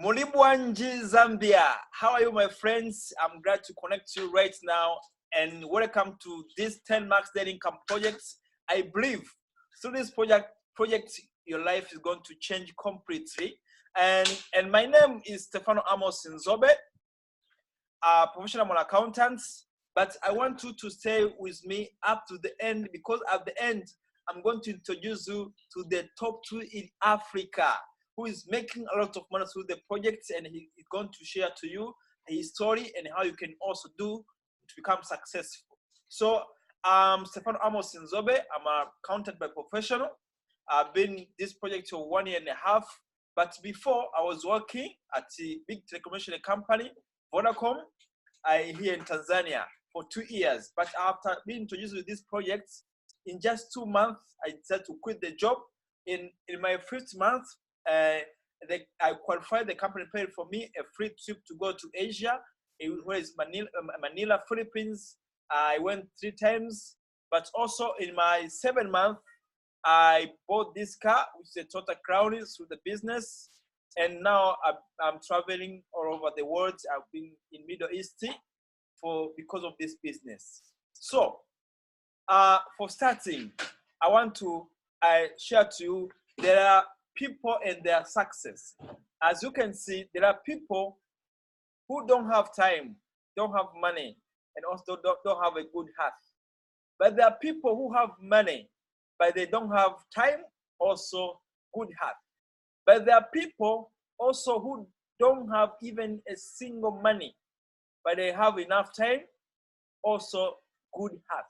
Mulibwanji, Zambia. How are you, my friends? I'm glad to connect you right now and welcome to this 10 Max Net Income project. I believe through this project, your life is going to change completely. And my name is Stefano Amos Nzobe, a professional accountant. But I want you to stay with me up to the end, because at the end, I'm going to introduce you to the top 2 in Africa who is making a lot of money through the project, and he is going to share to you his story and how you can also do to become successful. So Stefano Amos Nzobe. I'm an accountant by professional. I've been in this project for 1.5 years, but before I was working at a big telecommunication company, Vodacom, here in Tanzania for 2 years. But after being introduced to this project, in just 2 months, I decided to quit the job. In my first month, I qualified. The company paid for me a free trip to go to Asia, where is Manila, Philippines. I went 3 times. But also in my 7th month, I bought this car, which is a Toyota Crown, through the business. And now I'm traveling all over the world. I've been in Middle East because of this business. So for starting, I want to share to you, there are people and their success. As you can see, there are people who don't have time, don't have money, and also don't have a good heart. But there are people who have money, but they don't have time, also good heart. But there are people also who don't have even a single money, but they have enough time, also good heart.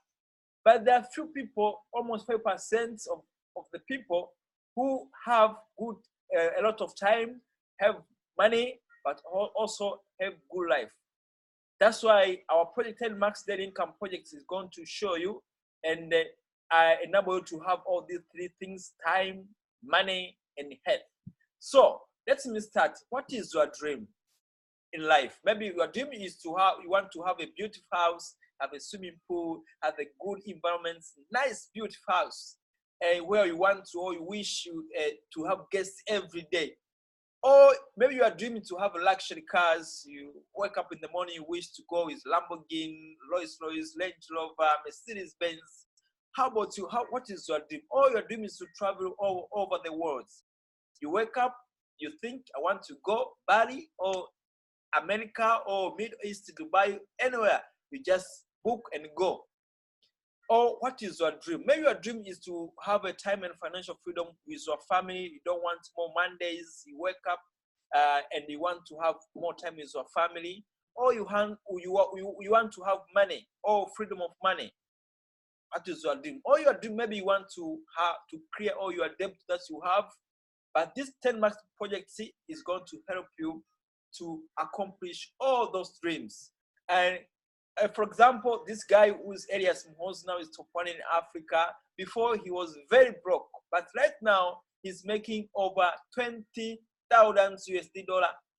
But there are few people, almost 5% of the people, who have a lot of time, have money, but also have good life. That's why our project 10 Max Net Income project is going to show you and enable you to have all these 3 things: time, money, and health. So let me start. What is your dream in life? Maybe your dream is you want to have a beautiful house, have a swimming pool, have a good environment, nice, beautiful house, where you want to, or you wish to have guests every day. Or maybe you are dreaming to have luxury cars. You wake up in the morning, you wish to go with Lamborghini, Rolls-Royce, Range Rover, Mercedes-Benz. How about you? What is your dream? Or your dream is to travel all over the world. You wake up, you think, I want to go Bali or America or Middle East, Dubai, anywhere. You just book and go. Or what is your dream? Maybe your dream is to have a time and financial freedom with your family. You don't want more Mondays. You wake up and you want to have more time with your family. Or you want to have money or freedom of money. What is your dream? Or your dream, maybe you want to clear all your debt that you have. But this 10 Max project is going to help you to accomplish all those dreams. And for example, this guy who's Elias Mhoz now is top 1 in Africa. Before, he was very broke, but right now he's making over 20,000 USD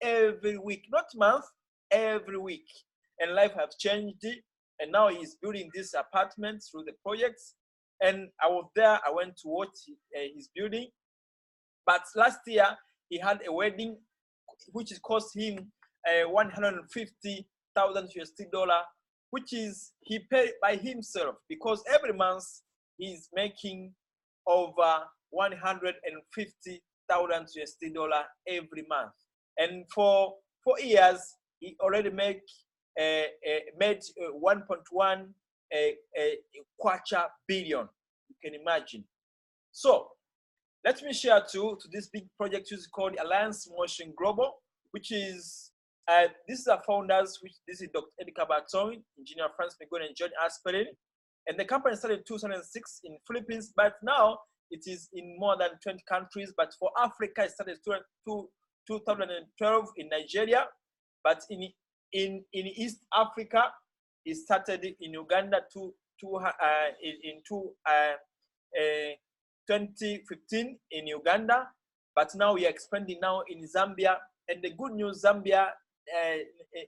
every week, not month, every week. And life has changed, and now he's building this apartment through the projects. And I was there. I went to watch his building. But last year he had a wedding, which cost him 150,000 USD, which is he paid by himself, because every month he's making over 150,000 USD every month. And for 4 years, he already made 1.1 kwacha billion. You can imagine. So let me share to this big project, which is called Alliance Motion Global, which is this is our founders, this is Dr. Eddie Kabaton, engineer France Megon, and John Aspelin. And the company started in 2006 in Philippines, but now it is in more than 20 countries. But for Africa, it started in 2012 in Nigeria. But in East Africa, it started in Uganda in 2015 in Uganda. But now we are expanding now in Zambia. And the good news, Zambia,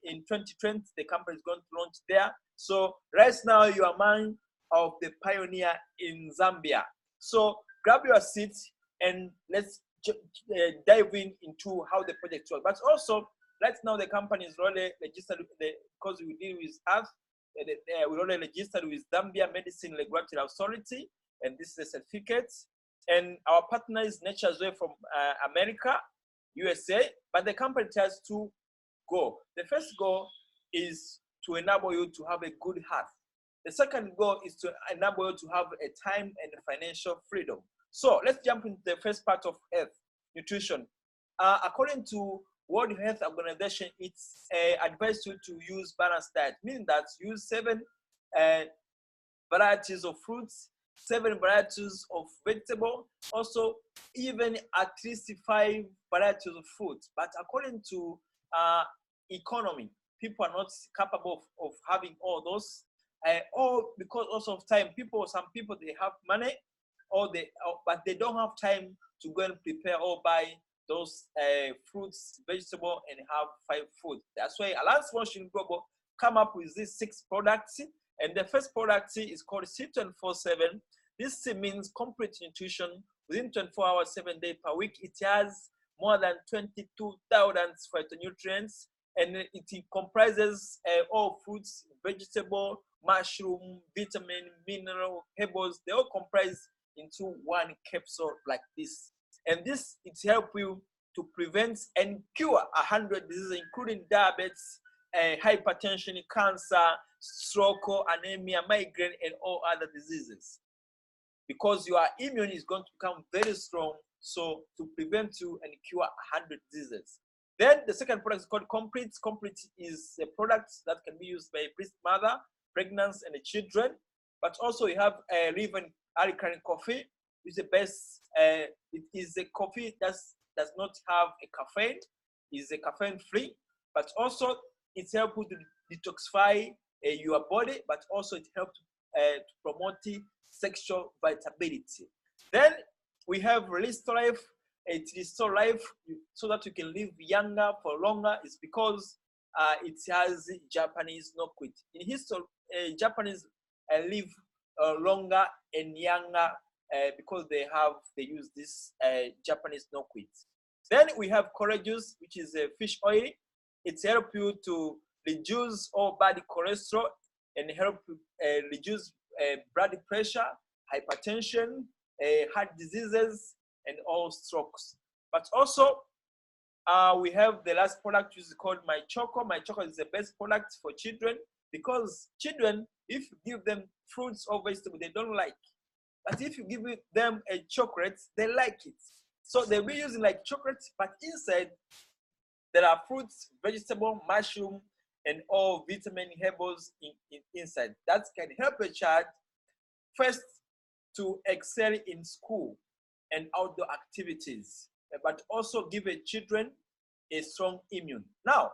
in 2020, the company is going to launch there. So right now, you are man of the pioneer in Zambia. So grab your seat and let's diving into how the project works. But also, right now the company is already registered because we deal with us. We already registered with Zambia Medicine Regulatory Authority, and this is a certificate. And our partner is Nature's Way from America, USA. But the company has two goals. The first goal is to enable you to have a good health. The second goal is to enable you to have a time and financial freedom. So let's jump into the first part of health, nutrition. According to World Health Organization, it's advised you to use balanced diet, meaning that use 7 varieties of fruits, 7 varieties of vegetable, also even at least 5 varieties of food. But according to economy, people are not capable of having all those. Or because also of time, some people they have money, but they don't have time to go and prepare or buy those fruits, vegetable, and have 5 food. That's why Alliance Motion Global come up with these 6 products. And the first product is called C24/7. This means complete nutrition within 24 hours, 7 days per week. It has more than 22,000 phytonutrients, and it comprises all fruits, vegetable, mushroom, vitamin, mineral, herbals. They all comprise into one capsule like this. And this, it helps you to prevent and cure 100 diseases, including diabetes, hypertension, cancer, stroke, anemia, migraine, and all other diseases. Because your immune is going to become very strong, so to prevent you and cure 100 diseases. Then the second product is called Complete. Complete is a product that can be used by a breast mother, pregnant, and children. But also you have a Riven Alkaline coffee, which is the best. It is a coffee that does not have a caffeine. It's a caffeine free, but also it helps you to detoxify your body, but also it helps to promote sexual vitality. Then we have Restore Life. It restores life so that you can live younger for longer. It's because it has Japanese no quit. In history, Japanese live longer and younger because they use this Japanese no quit. Then we have Courageous, which is a fish oil. It helps you to reduce all bad cholesterol and help reduce blood pressure, hypertension, heart diseases, and all strokes. But also, we have the last product, which is called My Choco. My Choco is the best product for children because children, if you give them fruits or vegetables, they don't like. But if you give them a chocolate, they like it. So they'll be using like chocolate, but inside there are fruits, vegetable, mushroom, and all vitamin herbals inside. That can help a child first to excel in school and outdoor activities, but also give a children a strong immune. Now,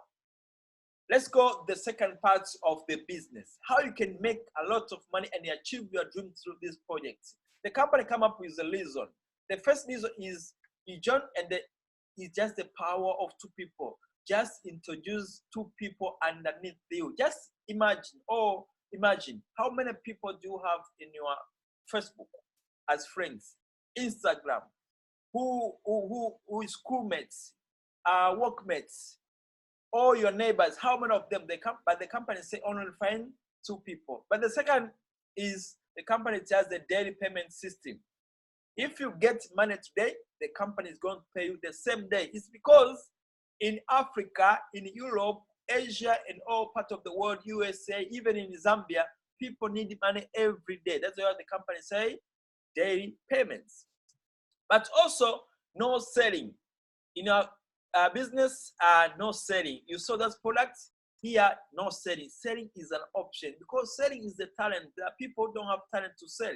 let's go the second part of the business. How you can make a lot of money and achieve your dream through this project. The company come up with a reason. The first reason is you join and it's just the power of 2 people. Just introduce 2 people underneath you. Just imagine how many people do you have in your Facebook as friends, Instagram, who is schoolmates, workmates, all your neighbors. How many of them they come? But the company say only find 2 people. But the second is the company has the daily payment system. If you get money today, the company is going to pay you the same day. It's because in Africa, in Europe, Asia, and all parts of the world, USA, even in Zambia, people need money every day. That's why the company say daily payments. But also no selling. In our business, no selling. You saw those products here, no selling. Selling is an option because selling is the talent. People don't have talent to sell.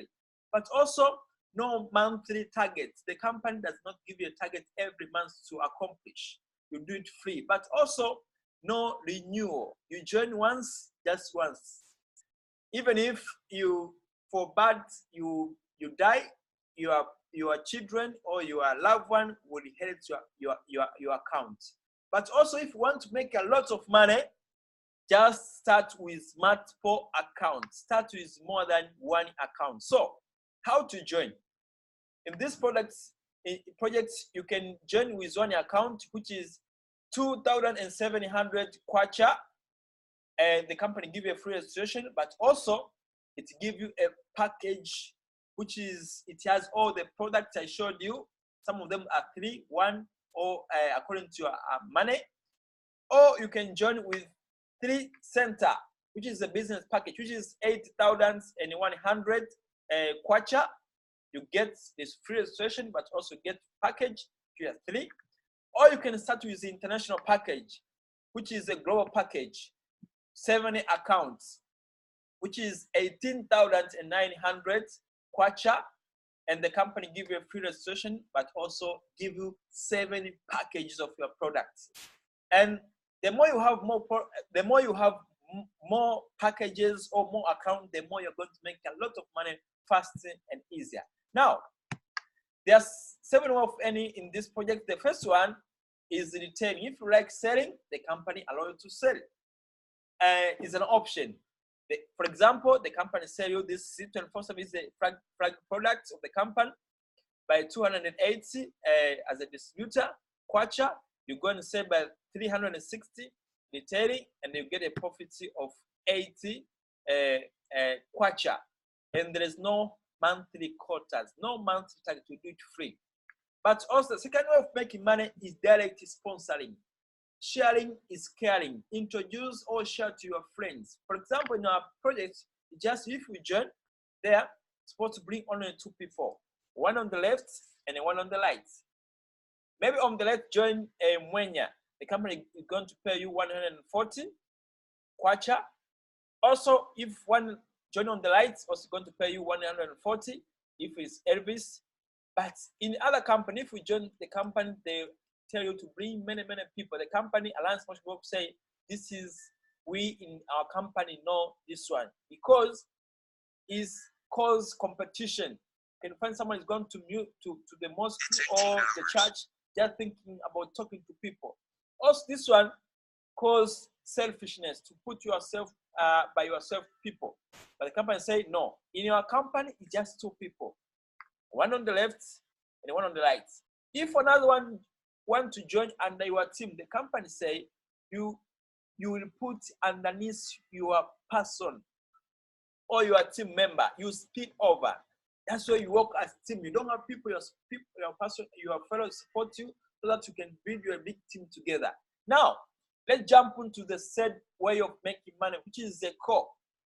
But also no monthly targets. The company does not give you a target every month to accomplish. You do it free. But also no renewal. You join once, just once. Even if you you die, your children or your loved one will inherit your account. But also if you want to make a lot of money, just start with multiple accounts. Start with more than 1 account. So how to join? In this product, projects, you can join with one account, which is 2,700 kwacha, and the company give you a free registration, but also it give you a package, which is, it has all the products I showed you. Some of them are 3, 1, or according to your money. Or you can join with 3 Cente, which is a business package, which is 8,100 kwacha. You get this free registration, but also get package, you have 3. Or you can start with the international package, which is a global package, 70 accounts, which is 18,900 kwacha, and the company give you a free registration, but also give you 7 packages of your products. And the more you have more packages or more accounts, the more you're going to make a lot of money faster and easier. Now, there's 7 ways of earning in this project. The first one is retailing. If you like selling, the company allows you to sell. It's an option. For example, the company sell you this C24 service, the flag products of the company by 280 as a distributor, kwacha. You're going to sell by 360 retailing, and you get a profit of 80 kwacha. And there is no monthly quotas, no monthly target, to do it free. But also, the second way of making money is direct sponsoring. Sharing is caring. Introduce or share to your friends. For example, in our project, just if we join, there, supposed to bring only 2 people, one on the left and one on the right. Maybe on the left, join Mwenya. The company is going to pay you 140 kwacha. Also, if one join on the right, also going to pay you 140 if it's Elvis. But in other company, if we join the company, they tell you to bring many people. The company Alliance Motion Group say, this is, we in our company know this one, because it's cause competition. You can find someone is going to the mosque or the church, just thinking about talking to people. Also, this one cause selfishness, to put yourself by yourself people. But the company say, no, in your company, it's just 2 people, one on the left and one on the right. If another one want to join under your team, the company say you will put underneath your person or your team member, you split over. That's why you work as team. You don't have people, your person, your fellow support you, so that you can build your big team together. Now, let's jump into the third way of making money, which is the core.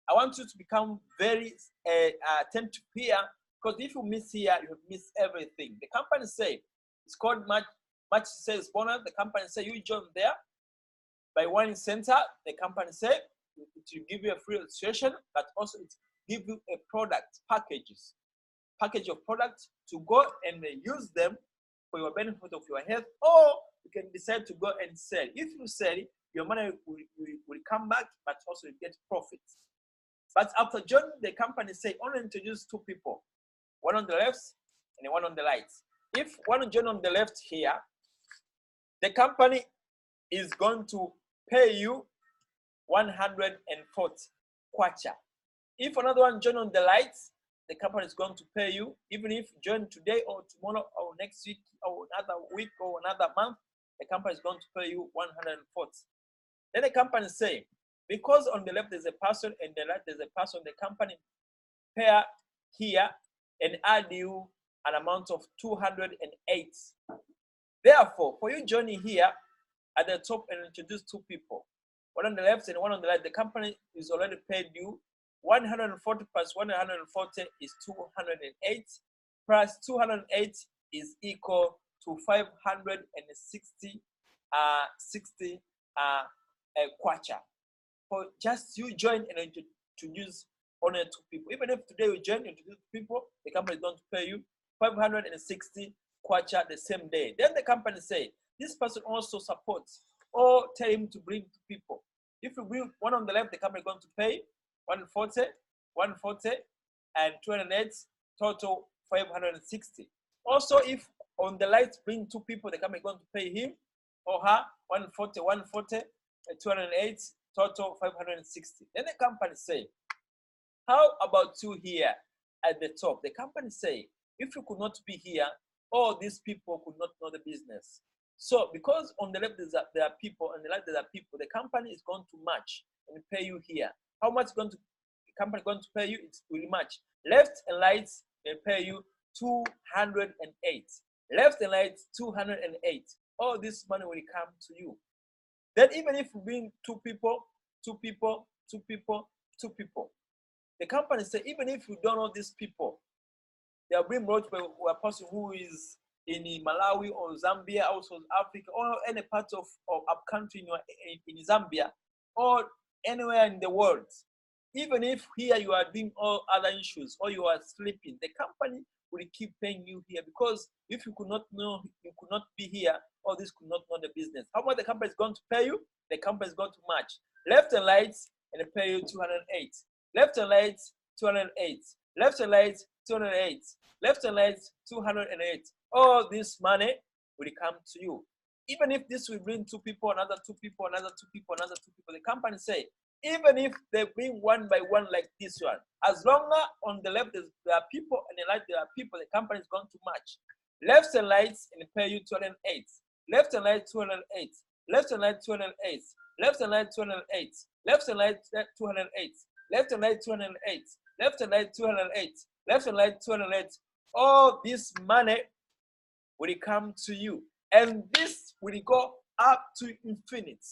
I want you to become very attentive here, because if you miss here, you have missed everything. The company say, it's called match sales bonus. The company say you join there by one Cente. The company say it will give you a free registration, but also it give you a package of products to go and use them for your benefit of your health, or you can decide to go and sell. If you sell, your money will come back, but also you get profits. But after joining the company, say only introduce 2 people, one on the left and one on the right. If one join on the left here, the company is going to pay you 140 kwacha. If another one join on the right, the company is going to pay you, even if you join today or tomorrow or next week or another week or another month, the company is going to pay you 140. Then the company say, because on the left there's a person and the right there's a person, the company pair here and add you an amount of 208. Therefore, for you joining here at the top and introduce 2 people, one on the left and one on the right, the company is already paid you 140 plus 140 is 208, plus 208 is equal to 560 kwacha. For just you join and introduce only 2 people. Even if today you join and introduce 2 people, the company is going to pay you 560 kwacha the same day. Then the company say, this person also supports, or tell him to bring 2 people. If you bring one on the left, the company is going to pay 140, and 208, total 560. Also, if on the right bring 2 people, the company is going to pay him or her 140, 208, total 560. Then the company say, how about you here at the top? The company say, if you could not be here, all these people could not know the business. So because on the left there are people, on the right there are people, the company is going to match and pay you here. How much the company going to pay you? It will match. Left and right, they pay you 208. Left and right, 208. All this money will come to you. Then even if you bring two people, the company say even if you don't know these people, they are being brought by a person who is in Malawi or Zambia or South Africa or any part of a country in Zambia or anywhere in the world. Even if here you are doing all other issues or you are sleeping, the company will keep paying you here, because if you could not know, you could not be here, or this could not know the business. How much the company is going to pay you? The company is going to match left and right and pay you 208. Left and right, 208. Left and right, 208. Left and right, 208. All this money will come to you. Even if this will bring two people, another two people, another two people, another two people, the company say, even if they bring one by one like this one, as long as on the left there are people and the right there are people, the company is going to match. Left and right and pay you 208. Left and right 208. Left and right 208. Left and right 208. Left and right 208. Left and right 208. Left and right 208. Left and right 208. All this money will come to you, and this will go up to infinite.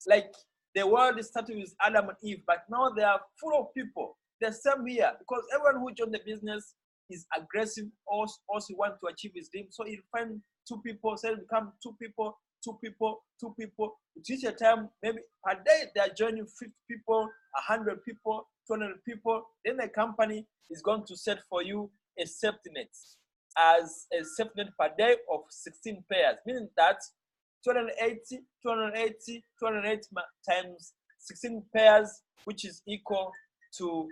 Like the world started with Adam and Eve, but now they are full of people. The same here, because everyone who joined the business is aggressive, also want to achieve his dream. So he'll find two people, so it'll become two people, two people, two people. It reach a time, maybe per day they are joining 50 people, 100 people, 200 people. Then the company is going to set for you a safety net, as a safety net per day of 16 pairs, meaning that 280 times 16 pairs, which is equal to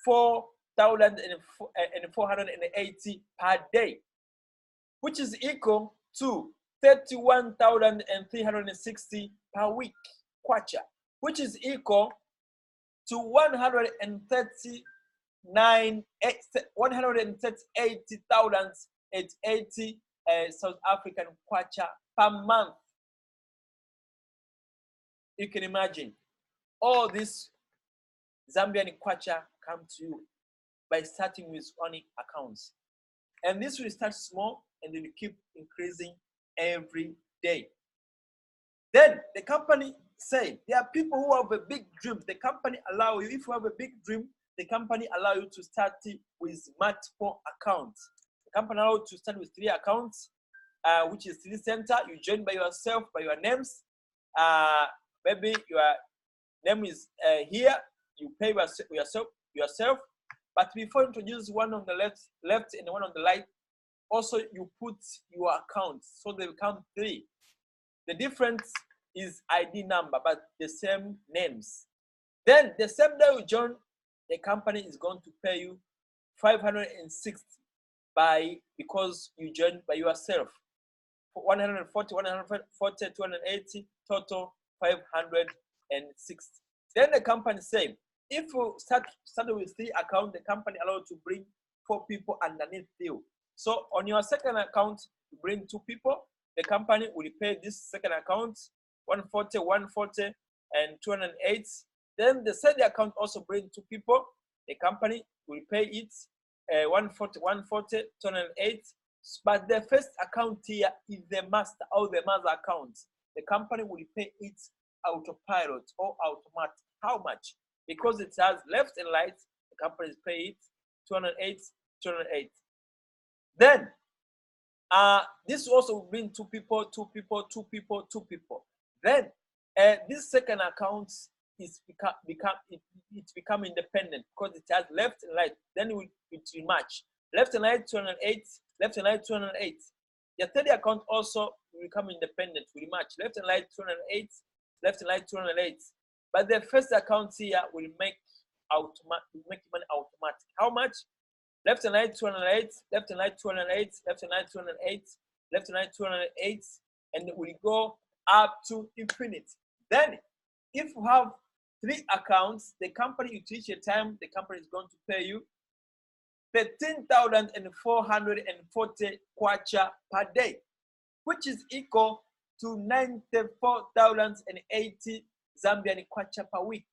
4,480 per day, which is equal to 31,360 per week, kwacha, which is equal to 138,080 South African kwacha per month. You can imagine all this Zambian kwacha come to you by starting with only accounts, and this will start small and then keep increasing every day. Then the company say there are people who have a big dream. The company allow you, if you have a big dream, the company allow you to start with multiple accounts. The company allow you to start with 3 accounts, which is 3 center. You join by yourself, by your names. Maybe your name is here. You pay yourself. But before you introduce one on the left and one on the right, also you put your accounts, so they become 3. The difference is ID number, but the same names. Then the same day you join, the company is going to pay you 560 because you joined by yourself. 140, 140, 280, total 560. Then the company say, if you start with 3 accounts, the company allows you to bring 4 people underneath you. So on your second account, you bring 2 people. The company will pay this second account 140, 140, and 208. Then the third account also bring 2 people. The company will pay it 140, 140, 208. But the first account here is the master or the mother account. The company will pay it autopilot or automatic. How much? Because it has left and right, the company is pay it 208, 208. Then this also will bring 2 people, 2 people, 2 people, 2 people. Then this second account is become independent because it has left and right. Then it will match left and right 208, left and right 208. Your third account also will become independent. Will match left and right 208, left and right 208. But the first account here will make money automatic. How much? Left and right 208, left and right 208, left and right 208, left and right 208, and it will go up to infinite. Then, if you have 3 accounts, the company, you reach a time, the company is going to pay you 13,440 kwacha per day, which is equal to 94,080 Zambian kwacha per week,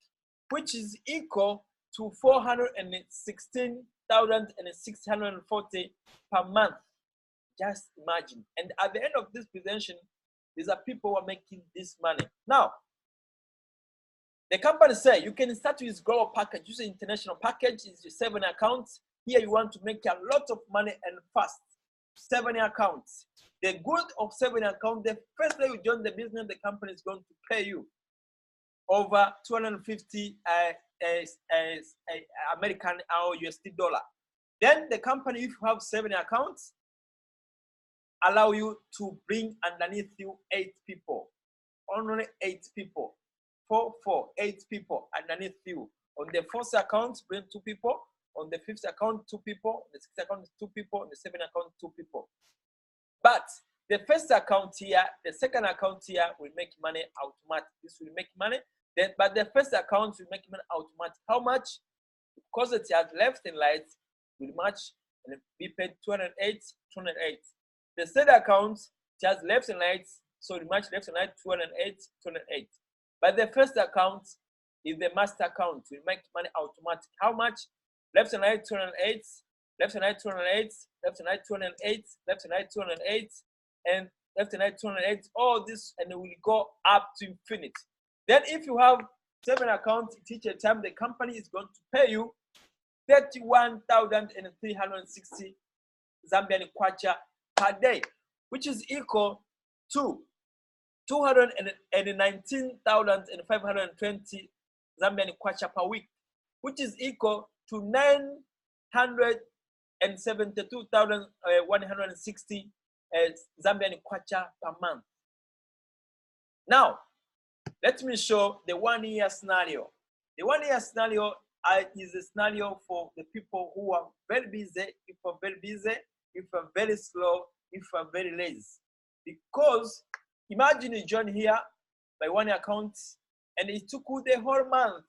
which is equal to 416,640 per month. Just imagine. And at the end of this presentation, these are people who are making this money. Now, the company say you can start with global package. Use international package is your 7 accounts. Here you want to make a lot of money and fast. 7 accounts. The good of 7 accounts, the first day you join the business, the company is going to pay you over 250 American or USD dollar. Then the company, if you have 7 accounts, allow you to bring underneath you 8 people. Only 8 people. 8 people underneath you. On the 4th account, bring 2 people. On the 5th account, 2 people. On the 6th account, 2 people. On the 7th account, 2 people. But the first account here, the second account here will make money automatic. This will make money. Then, but the first account will make money automatic. How much? Because it has left and right, will match and be paid 208, 208. The third account has left and right, so it match left and right 208, 208. But the first account is the master account. Will make money automatic. How much? Left and right 208, left and right 208, left and right 208, left and right 208, and left and right 208. All this, and it will go up to infinity. Then if you have 7 accounts each time, the company is going to pay you 31,360 Zambian kwacha per day, which is equal to 219,520 Zambian kwacha per week, which is equal to 972,160 Zambian kwacha per month. Now, let me show the 1-year scenario. The 1-year scenario is a scenario for the people who are very busy, if you are very busy, if you are very slow, if you are very lazy. Because imagine you join here by 1 account and it took you the whole month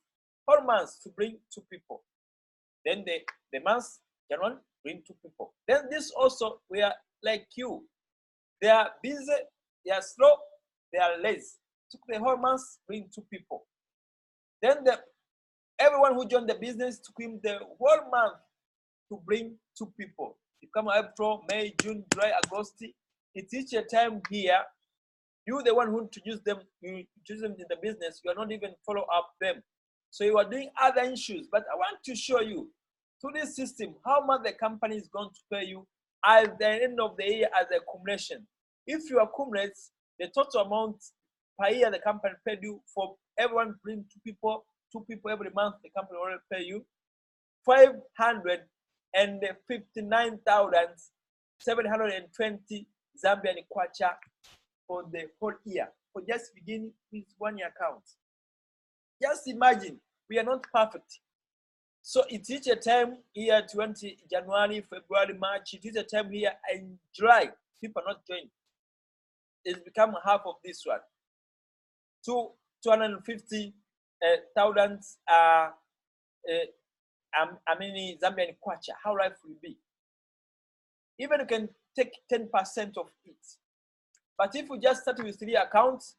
to bring 2 people. Then the month, January, bring 2 people. Then this also, we are like you. They are busy, they are slow, they are lazy. Took the whole month, bring 2 people. Then everyone who joined the business took him the whole month to bring 2 people. You come April, May, June, July, August. It's each a time here. You, the one who introduce them, you introduce them in the business. You are not even follow up them. So you are doing other issues. But I want to show you through this system how much the company is going to pay you at the end of the year as a accumulation. If you accumulate the total amount per year, the company paid you for everyone bring 2 people every month. The company will pay you 559,720 Zambian kwacha for the whole year. For just beginning with 1-year account. Just imagine, we are not perfect. So it is a time here 20 January, February, March. It is a time here in July. People are not joining. It's become half of this one. 250,000 Zambian kwacha. How life will be? Even you can take 10% of it. But if you just start with 3 accounts,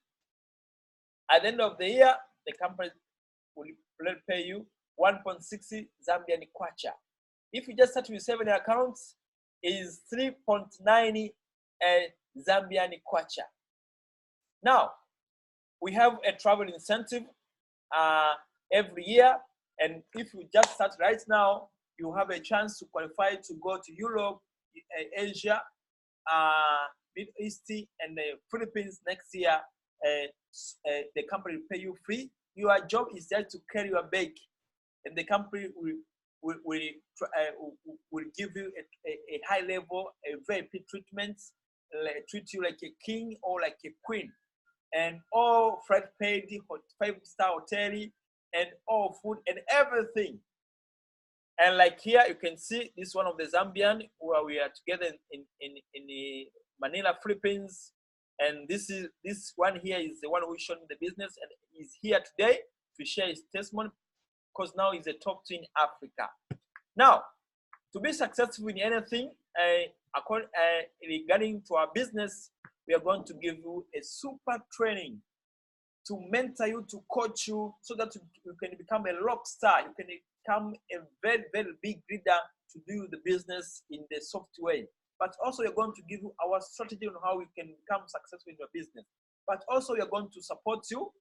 at the end of the year, the company will pay you 1.60 Zambian kwacha. If you just start with 7 accounts, is 3.90 Zambian kwacha. Now, we have a travel incentive every year, and if you just start right now, you have a chance to qualify to go to Europe, Asia, Middle East, and the Philippines next year. The company will pay you free. Your job is just to carry your bag, and the company will give you a high level, a VIP treatment, treat you like a king or like a queen, and all flight paid, 5-star hotel, and all food and everything. And like here, you can see this one of the Zambian where we are together in the Manila, Philippines. And this one here is the one who is showing the business and is here today to share his testimony because now he's a top 2 in Africa. Now, To be successful in anything, regarding to our business, we are going to give you a super training to mentor you, to coach you, so that you can become a rock star. You can become a very, very big leader to do the business in the soft way. But also, we're going to give you our strategy on how you can become successful in your business. But also, we are going to support you.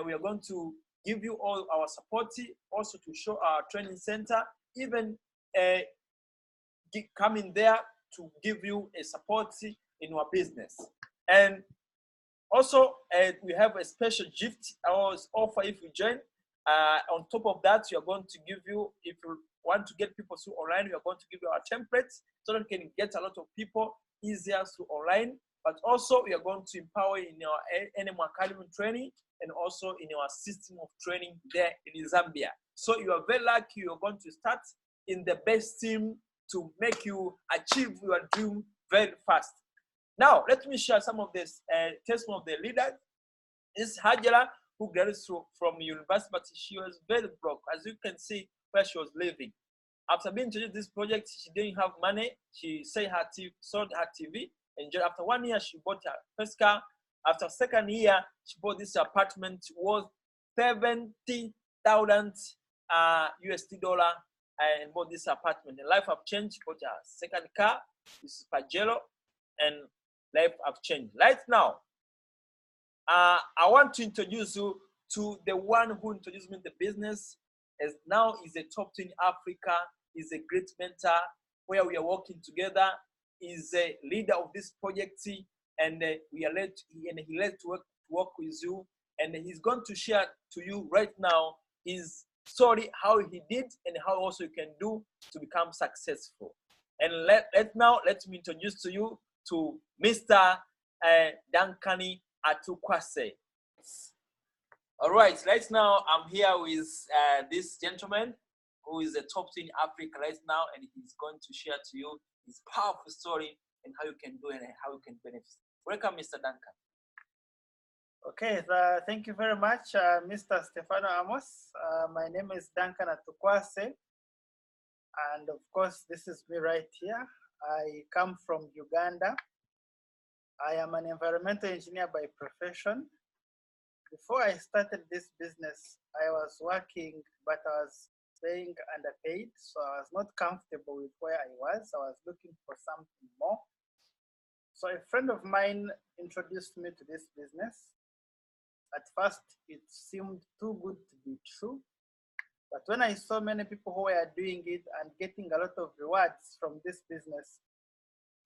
We are going to give you all our support, also to show our training center, even coming there to give you a support in your business. And also, we have a special gift offer if you join. On top of that, we are going to give you, if you want to get people through online, we are going to give you our templates so that you can get a lot of people easier through online. But also, we are going to empower in your Animal Academy training and also in your system of training there in Zambia. So you are very lucky. You are going to start in the best team to make you achieve your dream very fast. Now, let me share some of this testimony of the leader. This is Hajara, who graduated from university, but she was very broke, as you can see where she was living. After being introduced to this project, she didn't have money. She sold her TV, and after 1 year, she bought her first car. After second year, she bought this apartment worth $70,000 USD and bought this apartment. And life have changed. She bought her second car. This is Pajero, and life have changed. Right now, I want to introduce you to the one who introduced me in the business. As now is a top 10 in Africa, is a great mentor where we are working together, is a leader of this project, and he led to work with you, and he's going to share to you right now his story, how he did and how also you can do to become successful. And let me introduce to you to Mr. DUNCAN ATUKWASE. All right, right now I'm here with this gentleman who is a top 10 in Africa right now, and he's going to share to you his powerful story and how you can do it and how you can benefit. Welcome, Mr. DUNCAN. Okay, thank you very much, Mr. Stefano Amos. My name is DUNCAN ATUKWASE, and of course, this is me right here. I come from Uganda. I am an environmental engineer by profession. Before I started this business, I was working, but I was being underpaid, so I was not comfortable with where I was. I was looking for something more. So a friend of mine introduced me to this business. At first, it seemed too good to be true. But when I saw many people who were doing it and getting a lot of rewards from this business,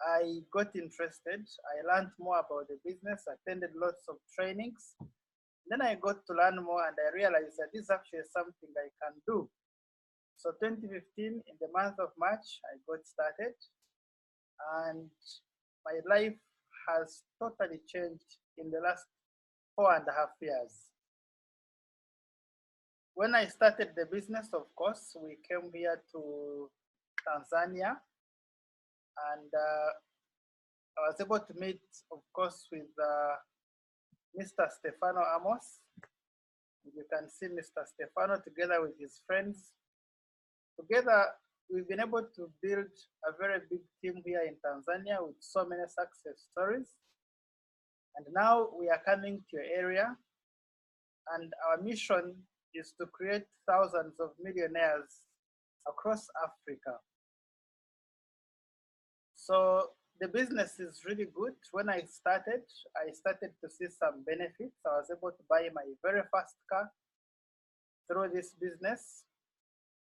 I got interested. I learned more about the business, attended lots of trainings. Then I got to learn more, and I realized that this is actually something I can do. So 2015, in the month of March, I got started, and my life has totally changed in the last 4.5 years. When I started the business, of course, we came here to Tanzania, and I was able to meet, of course, with Mr. Stefano Amos. You can see Mr. Stefano together with his friends. Together, we've been able to build a very big team here in Tanzania with so many success stories. And now we are coming to your area, and our mission is to create thousands of millionaires across Africa. So the business is really good. When I started to see some benefits. I was able to buy my very first car through this business.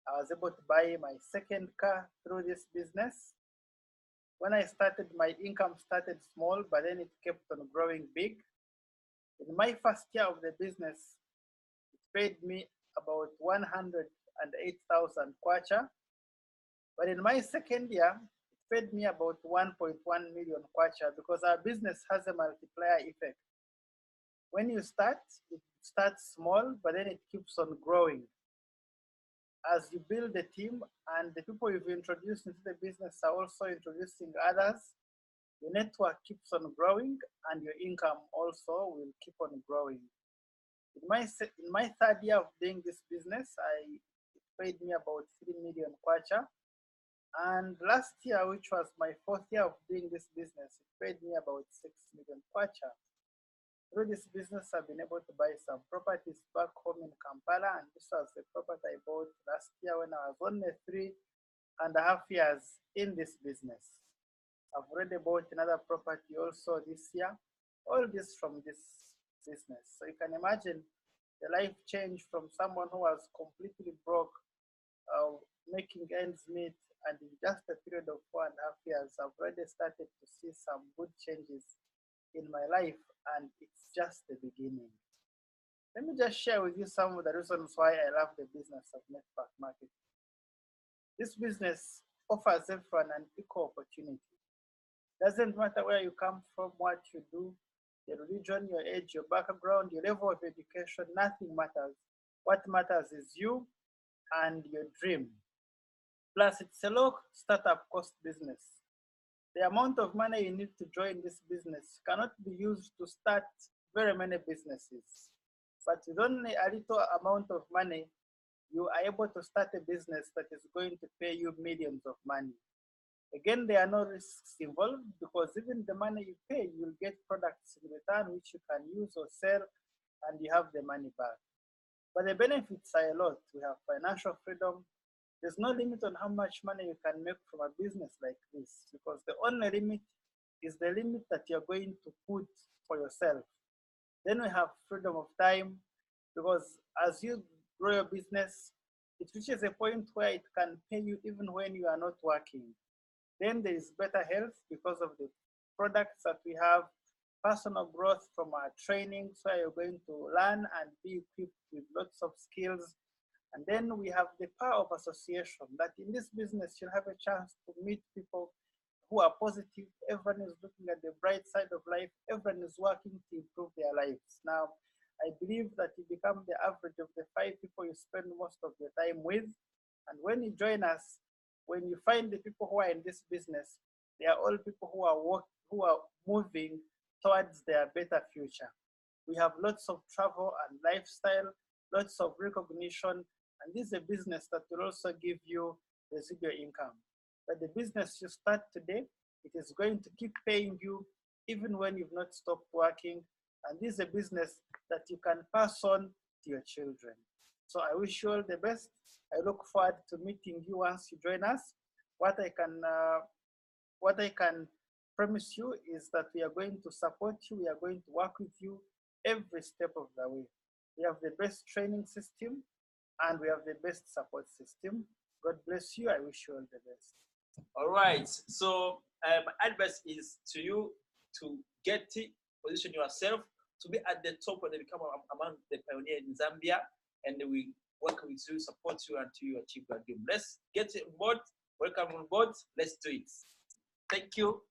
I was able to buy my second car through this business. When I started, my income started small, but then it kept on growing big. In my first year of the business, it paid me about 108,000 kwacha. But in my second year, paid me about 1.1 million kwacha, because our business has a multiplier effect. When you start, it starts small, but then it keeps on growing. As you build a team and the people you've introduced into the business are also introducing others, your network keeps on growing and your income also will keep on growing. In my third year of doing this business, it paid me about 3 million kwacha. And last year, which was my 4th year of doing this business, it paid me about 6 million kwacha. Through this business, I've been able to buy some properties back home in Kampala, and this was the property I bought last year when I was only 3.5 years in this business. I've already bought another property also this year, all this from this business. So you can imagine the life change from someone who was completely broke, making ends meet, and in just a period of 4.5 years, I've already started to see some good changes in my life, and it's just the beginning. Let me just share with you some of the reasons why I love the business of network marketing. This business offers everyone an equal opportunity. Doesn't matter where you come from, what you do, your religion, your age, your background, your level of education, nothing matters. What matters is you and your dream. Plus, it's a low startup cost business. The amount of money you need to join this business cannot be used to start very many businesses. But with only a little amount of money, you are able to start a business that is going to pay you millions of money. Again, there are no risks involved because even the money you pay, you'll get products in return which you can use or sell, and you have the money back. But the benefits are a lot. We have financial freedom. There's no limit on how much money you can make from a business like this, because the only limit is the limit that you're going to put for yourself. Then we have freedom of time, because as you grow your business, it reaches a point where it can pay you even when you are not working. Then there is better health because of the products that we have, personal growth from our training, so you're going to learn and be equipped with lots of skills. And then we have the power of association, that in this business, you'll have a chance to meet people who are positive. Everyone is looking at the bright side of life. Everyone is working to improve their lives. Now, I believe that you become the average of the 5 people you spend most of your time with. And when you join us, when you find the people who are in this business, they are all people who are moving towards their better future. We have lots of travel and lifestyle, lots of recognition, and this is a business that will also give you residual income. But the business you start today, it is going to keep paying you even when you've not stopped working. And this is a business that you can pass on to your children. So I wish you all the best. I look forward to meeting you once you join us. What I can promise you is that we are going to support you. We are going to work with you every step of the way. We have the best training system and we have the best support system. God bless you. I wish you all the best. All right. So my advice is to you to position yourself to be at the top when you become among the pioneers in Zambia, and we work with you, support you until you achieve your dream. Let's get on board. Welcome on board. Let's do it. Thank you.